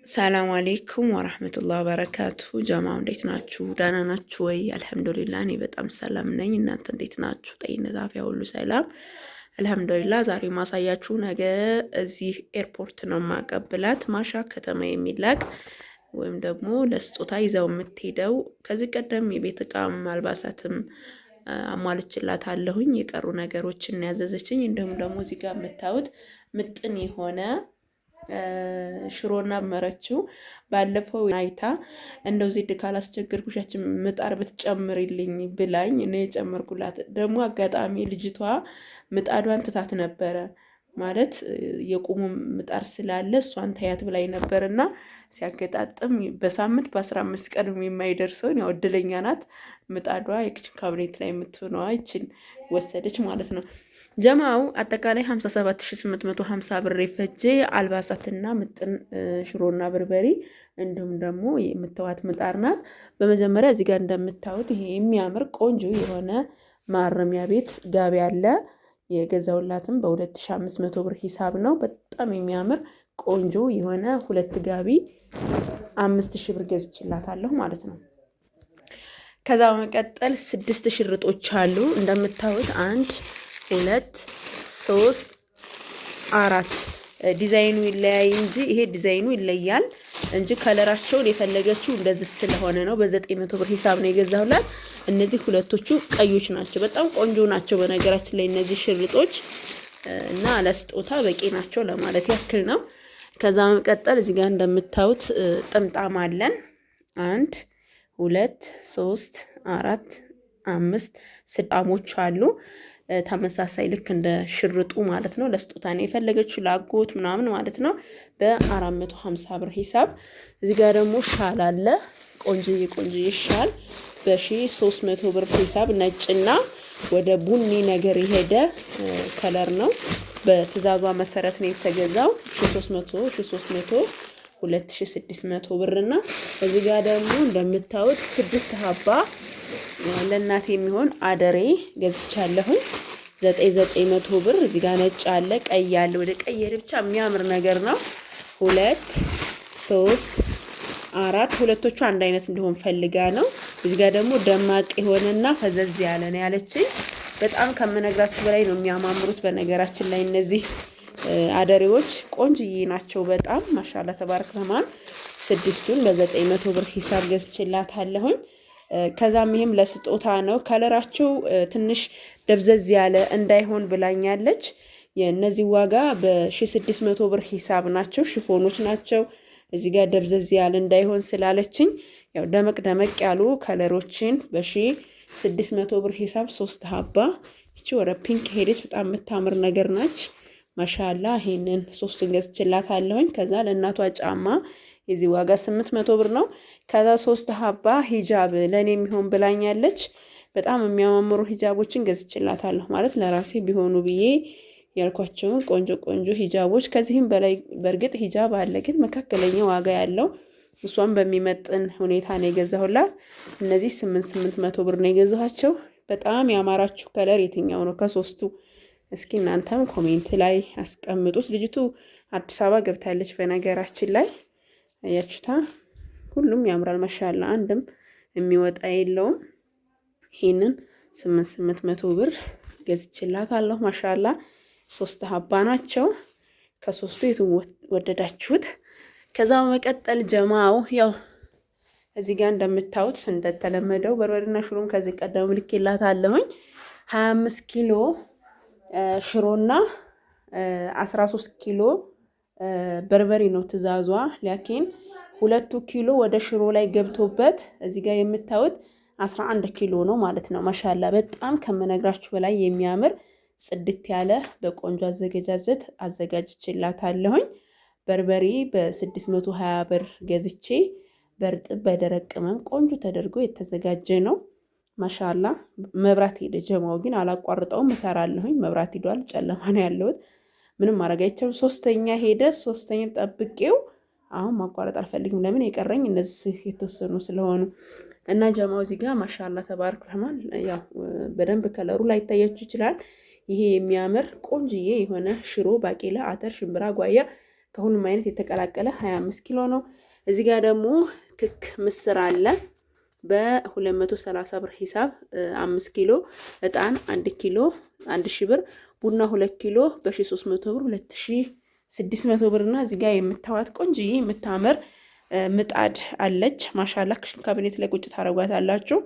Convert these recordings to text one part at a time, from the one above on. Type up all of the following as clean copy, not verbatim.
ሰላም አሌይኩም ወራህመቱላሂ ወበረካቱ። ጀማው እንዴት ናችሁ? ደህና ናችሁ ወይ? አልሐምዱሊላህ እኔ በጣም ሰላም ነኝ። እናንተ እንዴት ናችሁ? ጤንነት አፍያ ሁሉ ሰላም አልሐምዱሊላህ። ዛሬ ማሳያችሁ ነገ እዚህ ኤርፖርት ነው ማቀብላት ማሻ ከተማ የሚላክ ወይም ደግሞ ለስጦታ ይዘው የምትሄደው ከዚህ ቀደም የቤት እቃም አልባሳትም አሟልችላት አለሁኝ። የቀሩ ነገሮችን ያዘዘችኝ እንዲሁም ደግሞ እዚህ ጋር የምታዩት ምጥን የሆነ ሽሮና መረችው ባለፈው አይታ እንደው ዚድ ካላስቸገርኩሻችን ምጣር ብትጨምሪልኝ ብላኝ እኔ የጨመርኩላት። ደግሞ አጋጣሚ ልጅቷ ምጣዷን ትታት ነበረ ማለት የቁሙ ምጣር ስላለ እሷን ታያት ብላኝ ነበርና ሲያገጣጥም በሳምንት በ15 ቀን የማይደርሰውን ያው እድለኛ ናት። ምጣዷ የኪችን ካቢኔት ላይ የምትሆነዋ ይችን ወሰደች ማለት ነው። ጀማው አጠቃላይ 57850 ብር የፈጀ አልባሳትና ምጥን ሽሮና በርበሬ እንዲሁም ደግሞ የምታዋት ምጣር ናት። በመጀመሪያ እዚህ ጋር እንደምታዩት ይሄ የሚያምር ቆንጆ የሆነ ማረሚያ ቤት ጋቢ አለ። የገዛውላትም በ2500 ብር ሂሳብ ነው። በጣም የሚያምር ቆንጆ የሆነ ሁለት ጋቢ 5000 ብር ገዝችላታለሁ ማለት ነው። ከዛ በመቀጠል 6 ሽርጦች አሉ እንደምታዩት 1 2 3 4 ዲዛይኑ ይለያይ እንጂ ይሄ ዲዛይኑ ይለያል እንጂ ከለራቸውን የፈለገችው እንደዚህ ስለሆነ ነው። በ900 ብር ሂሳብ ነው የገዛሁላት። እነዚህ ሁለቶቹ ቀዮች ናቸው፣ በጣም ቆንጆ ናቸው። በነገራችን ላይ እነዚህ ሽርጦች እና ለስጦታ በቂ ናቸው ለማለት ያክል ነው። ከዛ በመቀጠል እዚህ ጋር እንደምታዩት ጥምጣም አለን 1 2 3 4 5 ስጣሞች አሉ። ተመሳሳይ ልክ እንደ ሽርጡ ማለት ነው። ለስጦታ ነው የፈለገችው ላጎት ምናምን ማለት ነው። በ450 ብር ሂሳብ። እዚህ ጋር ደግሞ ሻል አለ ቆንጆዬ ሻል በ1300 ብር ሂሳብ ነጭና ወደ ቡኒ ነገር የሄደ ከለር ነው። በትዕዛዟ መሰረት ነው የተገዛው 1300 2600 ብርና እዚህ ጋር ደግሞ እንደምታዩት 6 ሀባ ለእናቴ የሚሆን አደሬ ገዝቻለሁኝ 9900 ብር። እዚህ ጋር ነጭ አለ ቀይ አለ። ወደ ቀይ ብቻ የሚያምር ነገር ነው። 2 3 4 ሁለቶቹ አንድ አይነት እንዲሆን ፈልጋ ነው። እዚህ ጋር ደግሞ ደማቅ የሆነና ፈዘዝ ያለ ነው ያለችኝ። በጣም ከምነግራችሁ በላይ ነው የሚያማምሩት። በነገራችን ላይ እነዚህ አደሬዎች ቆንጅዬ ናቸው በጣም ማሻአላ ተባረክ ረህማን። 6ቱን በ900 ብር ሂሳብ ገዝቼላታለሁኝ። ከዛም ይሄም ለስጦታ ነው። ከለራቸው ትንሽ ደብዘዝ ያለ እንዳይሆን ብላኛለች። የነዚህ ዋጋ በ1600 ብር ሂሳብ ናቸው። ሽፎኖች ናቸው። እዚህ ጋር ደብዘዝ ያለ እንዳይሆን ስላለችኝ ያው ደመቅ ያሉ ከለሮችን በ1600 ብር ሂሳብ 3 ሀባ። እቺ ወረ ፒንክ ሄደች በጣም የምታምር ነገር ናች። ማሻአላ ይሄንን 3ቱን ገዝቼላታለሁኝ። ከዛ ለእናቷ ጫማ የዚህ ዋጋ 800 ብር ነው። ከዛ 3 ሀባ ሂጃብ ለኔ የሚሆን ብላኛለች። በጣም የሚያማምሩ ሂጃቦችን ገዝቼላታለሁ ማለት ለራሴ ቢሆኑ ብዬ ያልኳቸውን ቆንጆ ሂጃቦች። ከዚህም በላይ በእርግጥ ሂጃብ አለ፣ ግን መካከለኛ ዋጋ ያለው እሷን በሚመጥን ሁኔታ ነው የገዛሁላት። እነዚህ 800 ብር ነው የገዛኋቸው። በጣም ያማራችሁ ከለር የትኛው ነው ከሶስቱ? እስኪ እናንተም ኮሜንት ላይ አስቀምጡት። ልጅቱ አዲስ አበባ ገብታለች በነገራችን ላይ አያችሁታ። ሁሉም ያምራል ማሻአላ፣ አንድም የሚወጣ የለውም። ይሄንን 800 ብር ገዝቼላታለሁ ማሻአላ። 3 ሀባ ናቸው። ከሶስቱ የቱን ወደዳችሁት? ከዛ በመቀጠል ጀማው ያው እዚህ ጋር እንደምታዩት እንደተለመደው በርበሬና ሽሮም ከዚህ ቀደም ልኬላታለሁኝ። 25 ኪሎ ሽሮና 13 ኪሎ በርበሬ ነው ትዕዛዟ። ላኪን 2 ኪሎ ወደ ሽሮ ላይ ገብቶበት እዚህ ጋር የምታዩት 11 ኪሎ ነው ማለት ነው። ማሻአላ በጣም ከመነግራችሁ በላይ የሚያምር ጽድት ያለ በቆንጆ አዘገጃጀት አዘጋጅቼላታለሁኝ። በርበሬ በ620 ብር ገዝቼ በርጥብ በደረቅ ቅመም ቆንጆ ተደርጎ የተዘጋጀ ነው። ማሻአላ መብራት ሄደ ጀማው፣ ግን አላቋርጠውም እሰራለሁኝ። መብራት ሄዷል፣ ጨለማ ነው ያለሁት። ምንም ማድረግ አይቻልም። 3ኛ ሄደ። 3ኛ ጠብቄው አሁን ማቋረጥ አልፈልግም። ለምን የቀረኝ እነዚህ የተወሰኑ ስለሆኑ እና ጀማው እዚህ ጋር ማሻአላ ተባረክ ረህማን። ያው በደንብ ከለሩ ላይ ታያችሁ ይችላል። ይሄ የሚያምር ቆንጅዬ የሆነ ሽሮ፣ ባቄላ፣ አተር፣ ሽምብራ፣ ጓያ ከሁሉም አይነት የተቀላቀለ 25 ኪሎ ነው። እዚህ ጋር ደግሞ ክክ ምስር አለ በ230 ብር ሂሳብ 5 ኪሎ፣ እጣን 1 ኪሎ 1000 ብር፣ ቡና 2 ኪሎ በ1300 ብር 2600 ብር እና እዚህ ጋር የምታዋት ቆንጅዬ የምታምር ምጣድ አለች። ማሻላ ክሽን ካቢኔት ላይ ቁጭ ታረጓታላችሁ።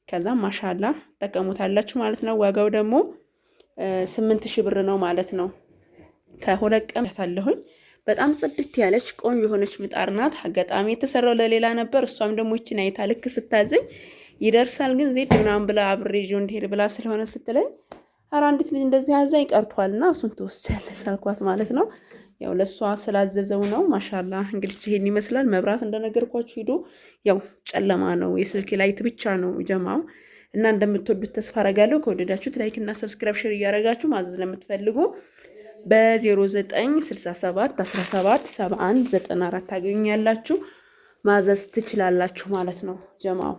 ከዛ ማሻላ ተጠቀሙታላችሁ ማለት ነው። ዋጋው ደግሞ 8000 ብር ነው ማለት ነው። ከሁለት ቀን ታለሁኝ። በጣም ጽድት ያለች ቆንጆ የሆነች ምጣድ ናት። አጋጣሚ የተሰራው ለሌላ ነበር። እሷም ደግሞ ይችን አይታ ልክ ስታዘኝ ይደርሳል ግን ዜድ ምናምን ብላ አብሬ ይዤው እንድሄድ ብላ ስለሆነ ስትለኝ ኧረ አንዲት ልጅ እንደዚህ አዛኝ ቀርቷልና እሱን ትወስጃለሽ አልኳት ማለት ነው። ያው ለሷ ስላዘዘው ነው። ማሻላ እንግዲህ ይሄን ይመስላል። መብራት እንደነገርኳችሁ ሄዶ ያው ጨለማ ነው፣ የስልክ ላይት ብቻ ነው ጀማው እና እንደምትወዱት ተስፋ አረጋለሁ። ከወደዳችሁት ላይክ እና ሰብስክራይብ ሼር እያረጋችሁ ማዘዝ ለምትፈልጉ በ0967 17 71 94 ታገኙኛላችሁ። ማዘዝ ትችላላችሁ ማለት ነው ጀማው።